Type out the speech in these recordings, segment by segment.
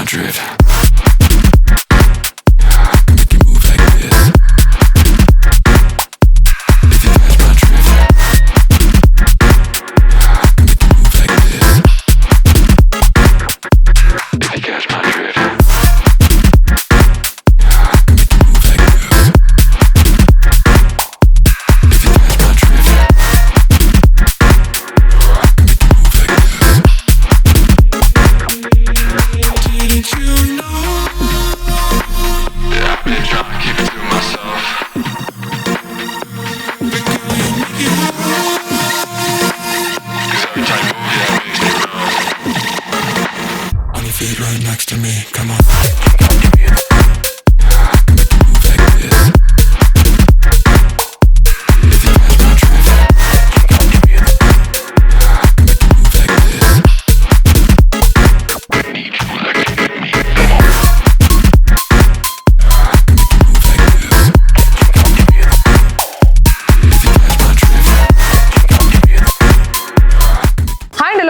drift. Right next to me, come on.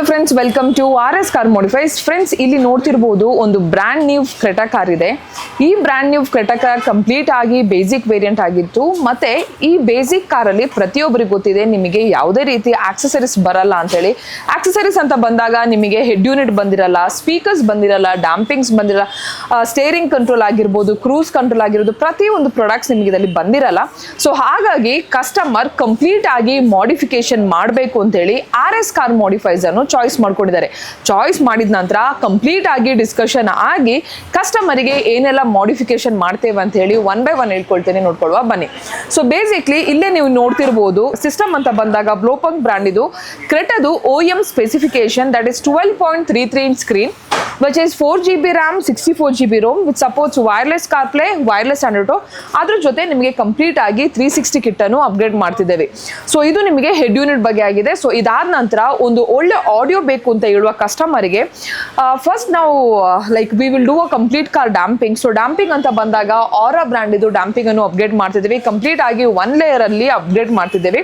Friends welcome to RS car modifies. Friends ಇಲ್ಲಿ ನೋಡ್ತಿರ್ಬೋದು ಒಂದು brand new Creta car ಇದೆ. ಈ brand new Creta car complete ಆಗಿ basic variant ಆಗಿತ್ತು. ಮತ್ತೆ ಈ ಬೇಸಿಕ್ ಕಾರಲ್ಲಿ ಪ್ರತಿಯೊಬ್ಬರಿಗೆ ಗೊತ್ತಿದೆ ನಿಮಗೆ ಯಾವುದೇ ರೀತಿ ಆಕ್ಸೆಸರೀಸ್ ಬರಲ್ಲ ಅಂತೇಳಿ. ಆಕ್ಸೆಸರೀಸ್ ಅಂತ ಬಂದಾಗ ನಿಮಗೆ ಹೆಡ್ ಯೂನಿಟ್ ಬಂದಿರಲ್ಲ, ಸ್ಪೀಕರ್ಸ್ ಬಂದಿರಲ್ಲ, ಡ್ಯಾಂಪಿಂಗ್ಸ್ ಬಂದಿರಲ್ಲ, ಸ್ಟೇರಿಂಗ್ ಕಂಟ್ರೋಲ್ ಆಗಿರ್ಬೋದು, ಕ್ರೂಸ್ ಕಂಟ್ರೋಲ್ ಆಗಿರ್ಬೋದು, ಪ್ರತಿಯೊಂದು ಪ್ರಾಡಕ್ಟ್ಸ್ ನಿಮಗೆ ಇದರಲ್ಲಿ ಬಂದಿರಲ್ಲ. ಸೊ ಹಾಗಾಗಿ ಕಸ್ಟಮರ್ ಕಂಪ್ಲೀಟ್ ಆಗಿ ಮಾಡಿಫಿಕೇಶನ್ ಮಾಡಬೇಕು ಅಂತೇಳಿ RS ಕಾರ್ ಮಾಡಿಫೈಸ್ ಅನ್ನು ಚಾಯ್ಸ್ ಮಾಡ್ಕೊಂಡಿದ್ದಾರೆ. ಚಾಯ್ಸ್ ಮಾಡಿದ ನಂತರ ಕಂಪ್ಲೀಟ್ ಆಗಿ ಡಿಸ್ಕಷನ್ ಆಗಿ ಕಸ್ಟಮರಿಗೆ ಏನೆಲ್ಲ ಮಾಡಿಫಿಕೇಶನ್ ಮಾಡ್ತೇವೆ ಅಂತ ಹೇಳಿ ಒನ್ ಬೈ ಒನ್ ಹೇಳ್ಕೊಳ್ತೇನೆ, ನೋಡ್ಕೊಳ್ಳುವ ಬನ್ನಿ. ಸೊ ಬೇಸಿಕ್ಲಿ ಇಲ್ಲೇ ನೀವು ನೋಡ್ತಿರ್ಬೋದು ಸಿಸ್ಟಮ್ ಅಂತ ಬಂದಾಗ ಬ್ಲೋಪಂಗ್ ಬ್ರ್ಯಾಂಡ್ ಇದು ಕ್ರೆಟಾದು OEM specification that is 12.33 inch screen which is 4GB RAM 64GB ROM which supports wireless CarPlay, wireless Android Auto. ಅದ್ರ ಜೊತೆ ನಿಮಗೆ ಕಂಪ್ಲೀಟ್ ಆಗಿ 360 ಕಿಟ್ ಅನ್ನು ಅಪ್ಗ್ರೇಡ್ ಮಾಡ್ತಿದ್ದೇವೆ. ಸೊ ಇದು ನಿಮಗೆ ಹೆಡ್ ಯೂನಿಟ್ ಬಗ್ಗೆ ಆಗಿದೆ. ಸೊ ಇದಾದ ನಂತರ ಒಂದು ಒಳ್ಳೆ ಆಡಿಯೋ ಬೇಕು ಅಂತ ಹೇಳುವ ಕಸ್ಟಮರಿಗೆ ಫಸ್ಟ್ ನಾವು like we will do a complete car damping. So damping ಅಂತ ಬಂದಾಗ ಆರಾ ಬ್ರ್ಯಾಂಡ್ ಇದು ಡ್ಯಾಂಪಿಂಗ್ ಅನ್ನು ಅಪ್ಗ್ರೇಡ್ ಮಾಡ್ತಿದ್ದೇವೆ. ಕಂಪ್ಲೀಟ್ ಆಗಿ 1 ಲೇಯರ್ ಅಲ್ಲಿ ಅಪ್ಗ್ರೇಡ್ ಮಾಡ್ತಿದ್ದೇವೆ.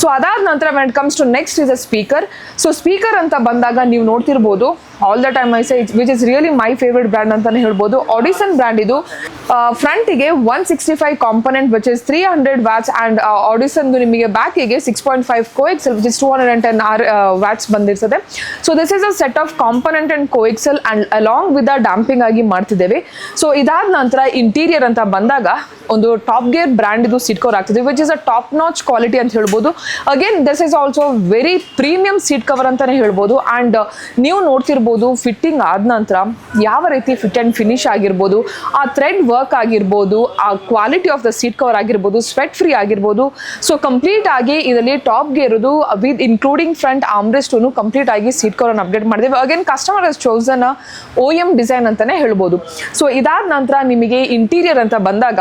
ಸೊ ಅದಾದ ನಂತರ when it comes to next is a speaker. So speaker ಅಂತ ಬಂದಾಗ ನೀವು ನೋಡ್ತಿರ್ಬೋದು all the time I say which is really my favourite brand ಅಂತಾನೆ ಹೇಳ್ಬೋದು. ಆಡಿಸನ್ ಬ್ರ್ಯಾಂಡ್ ಇದು ಫ್ರಂಟಿಗೆ 165 component which is 300 watts and addition ನಿಮಗೆ ಬ್ಯಾಕಿಗೆ 6.5 ಕೋಎಕ್ಸೆಲ್ ವಿಚ್ ಇಸ್ 210 ವ್ಯಾಟ್ಸ್ ಬಂದಿರ್ತದೆ. So this is a set of component and coaxial and along with damping ಆಗಿ ಮಾಡ್ತಿದ್ದೇವೆ. So ಇದಾದ ನಂತರ ಇಂಟೀರಿಯರ್ ಅಂತ ಬಂದಾಗ ಒಂದು ಟಾಪ್ ಗೇರ್ ಬ್ರ್ಯಾಂಡ್ ಇದು ಸೀಟ್ ಕವರ್ ಆಗ್ತಿದೆ which is a top notch quality ಅಂತ ಹೇಳ್ಬೋದು. Again this is also very premium seat cover ಅಂತಾನೆ ಹೇಳ್ಬೋದು. ಅಂಡ್ ನೀವು ನೋಡ್ತಿರ್ಬೋದು ಫಿಟ್ಟಿಂಗ್ ಆದ ನಂತರ ಯಾವ ರೀತಿ ಫಿಟ್ ಅಂಡ್ ಫಿನಿಶ್ ಆಗಿರ್ಬೋದು, ಆ ಥ್ರೆಡ್ ವರ್ಕ್ ಆಗಿರ್ಬೋದು, ಆ quality of the seat cover ಆಗಿರ್ಬೋದು, ಸ್ವೆಟ್ ಫ್ರೀ ಆಗಿರ್ಬೋದು. ಸೊ ಕಂಪ್ಲೀಟ್ ಆಗಿ ಇದರಲ್ಲಿ ಟಾಪ್ ಗೇರುದು with including front armrest complete ಆಗಿ ಸೀಟ್ ಕವರ್ ಅನ್ನು ಅಪ್ಡೇಟ್ ಮಾಡಿದ್ದೇವೆ. Again customer has chosen OEM design ಅಂತಾನೆ ಹೇಳ್ಬೋದು. ಸೊ ಇದಾದ ನಂತರ ನಿಮಗೆ ಇಂಟೀರಿಯರ್ ಅಂತ ಬಂದಾಗ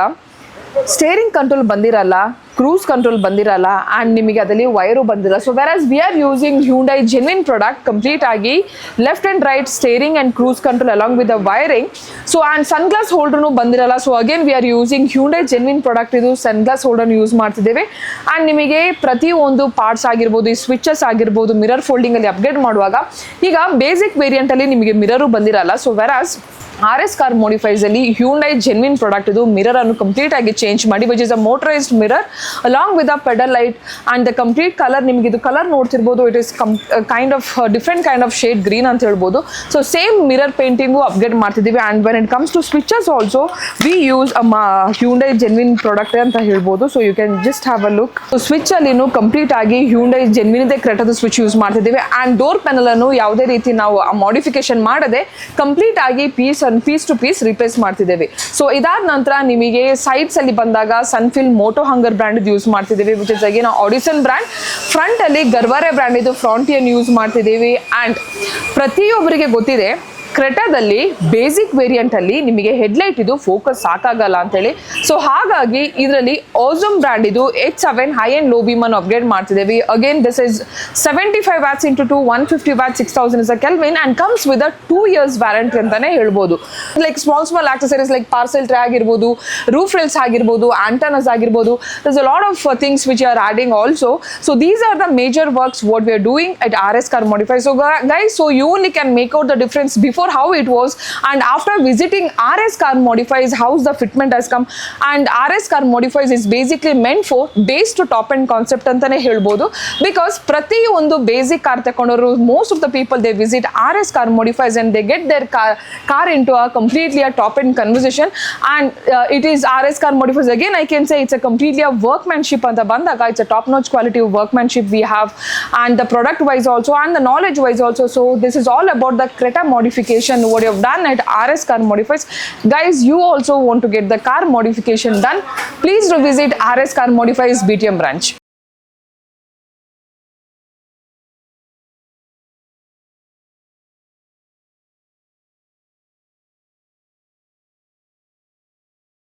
ಸ್ಟೇರಿಂಗ್ ಕಂಟ್ರೋಲ್ ಬಂದಿರಲ್ಲ, ಕ್ರೂಸ್ ಕಂಟ್ರೋಲ್ ಬಂದಿರಲ್ಲ ಆ್ಯಂಡ್ ನಿಮಗೆ ಅದರಲ್ಲಿ ವೈರು ಬಂದಿರಲ್ಲ. So whereas we are using Hyundai genuine product complete ಆಗಿ left and right steering and cruise control along with the wiring. So and sun glass ಹೋಲ್ಡರ್ನು ಬಂದಿರಲ್ಲ. So again we are using Hyundai genuine product ಇದು sun glass ಹೋಲ್ಡರ್ನ use ಮಾಡ್ತಿದ್ದೇವೆ. And ನಿಮಗೆ ಪ್ರತಿಯೊಂದು parts ಆಗಿರ್ಬೋದು, ಈ ಸ್ವಿಚಸ್ ಆಗಿರ್ಬೋದು, ಮಿರರ್ ಫೋಲ್ಡಿಂಗಲ್ಲಿ ಅಪ್ಗ್ರೇಡ್ ಮಾಡುವಾಗ ಈಗ ಬೇಸಿಕ್ ವೇರಿಯಂಟಲ್ಲಿ ನಿಮಗೆ ಮಿರರು ಬಂದಿರಲ್ಲ. So whereas RS car modifies ಅಲ್ಲಿ ಹ್ಯುಂಡೈ ಜೆನ್ವಿನ್ ಪ್ರಾಡಕ್ಟ್ ಇದು ಮಿರರ್ ಅನ್ನು ಕಂಪ್ಲೀಟ್ ಆಗಿ ಚೇಂಜ್ ಮಾಡಿ which is a motorized mirror along with a puddle light and the complete colour ನಿಮಗೆ ಇದು ಕಲರ್ ನೋಡ್ತಿರ್ಬೋದು it is kind of different kind of shade green ಅಂತ ಹೇಳ್ಬೋದು. So same mirror painting upgrade ಮಾಡ್ತಿದ್ದೀವಿ. And when it comes to switches also we use Hyundai genuine product ಅಂತ ಹೇಳ್ಬೋದು. So you can just have a look. So switch ಅಲ್ಲಿ complete ಆಗಿ Hyundai genuine ಇದೆ ಕ್ರೆಟಾದ switch use ಮಾಡ್ತಿದ್ದೀವಿ. And door panel ಅನ್ನು ಯಾವುದೇ ರೀತಿ ನಾವು ಮಾಡಿಫಿಕೇಶನ್ ಮಾಡದೆ ಕಂಪ್ಲೀಟ್ ಆಗಿ ಪೀಸ್ ಟು ಪೀಸ್ ರಿಪ್ಲೇಸ್ ಮಾಡ್ತಿದ್ದೇವೆ. ಸೊ ಇದಾದ ನಂತರ ನಿಮಗೆ ಸೈಡ್ಸ್ ಅಲ್ಲಿ ಬಂದಾಗ ಸನ್ಫಿಲ್ ಮೋಟೋ ಹಂಗರ್ ಬ್ರ್ಯಾಂಡ್ ಯೂಸ್ ಮಾಡ್ತಿದ್ದೇವೆ ವಿಚ್ ಇಸ್ ಅಗೇನ್ ಆಡಿಸನ್ ಬ್ರ್ಯಾಂಡ್. ಫ್ರಂಟ್ ಅಲ್ಲಿ ಗರ್ವಾರೆ ಬ್ರ್ಯಾಂಡ್ ಇದು ಫ್ರಾಂಟಿಯನ್ ಯೂಸ್ ಮಾಡ್ತಿದ್ದೇವೆ. ಅಂಡ್ ಪ್ರತಿಯೊಬ್ಬರಿಗೆ ಗೊತ್ತಿದೆ ಕ್ರೆಟಾದಲ್ಲಿ ಬೇಸಿಕ್ ವೇರಿಯಂಟ್ ಅಲ್ಲಿ ನಿಮಗೆ ಹೆಡ್ಲೈಟ್ ಇದು ಫೋಕಸ್ ಸಾಕಾಗಲ್ಲ ಅಂತೇಳಿ. ಸೊ ಹಾಗಾಗಿ ಇದರಲ್ಲಿ ಓಝಮ್ ಬ್ರ್ಯಾಂಡ್ ಇದು H7 high and low beam ಅನ್ನು ಅಪ್ಗ್ರೇಡ್ ಮಾಡ್ತಿದ್ದೇವೆ. Again this is 75 watts into 2 150 watts 6000 is a kelvin and comes with a 2 years warranty ಅಂತಾನೆ ಹೇಳ್ಬೋದು. Like small accessories like parcel tray ಆಗಿರ್ಬೋದು, ರೂಫ್ ರೇಲ್ಸ್ ಆಗಿರ್ಬೋದು, ಆಂಟನಸ್ ಆಗಿರ್ಬೋದು, there's a lot of things which are adding also. So these are the major works what we are doing at RS Car Modify. So guys, so you only can make out the difference before before how it was, and after visiting RS Car Modifies, how's the fitment has come. And RS Car Modifies is basically meant for base to top end concept ಅಂತಾನೆ ಹೇಳ್ಬೋದು. Because ಪ್ರತಿ ಒಂದು basic car ತಗೊಂಡವರು most of the people they visit RS Car Modifies and they get their car into a completely a top end conversation. And it is RS Car Modifies, again I can say it's a completely a workmanship ಅಂತ ಬಂದಾಗ it's a top notch quality of workmanship we have, and the product wise also and the knowledge wise also. So this is all about the Creta modification what you have done at RS Car Modifies. Guys, you also want to get the car modification done, please do visit RS Car Modifies BTM branch.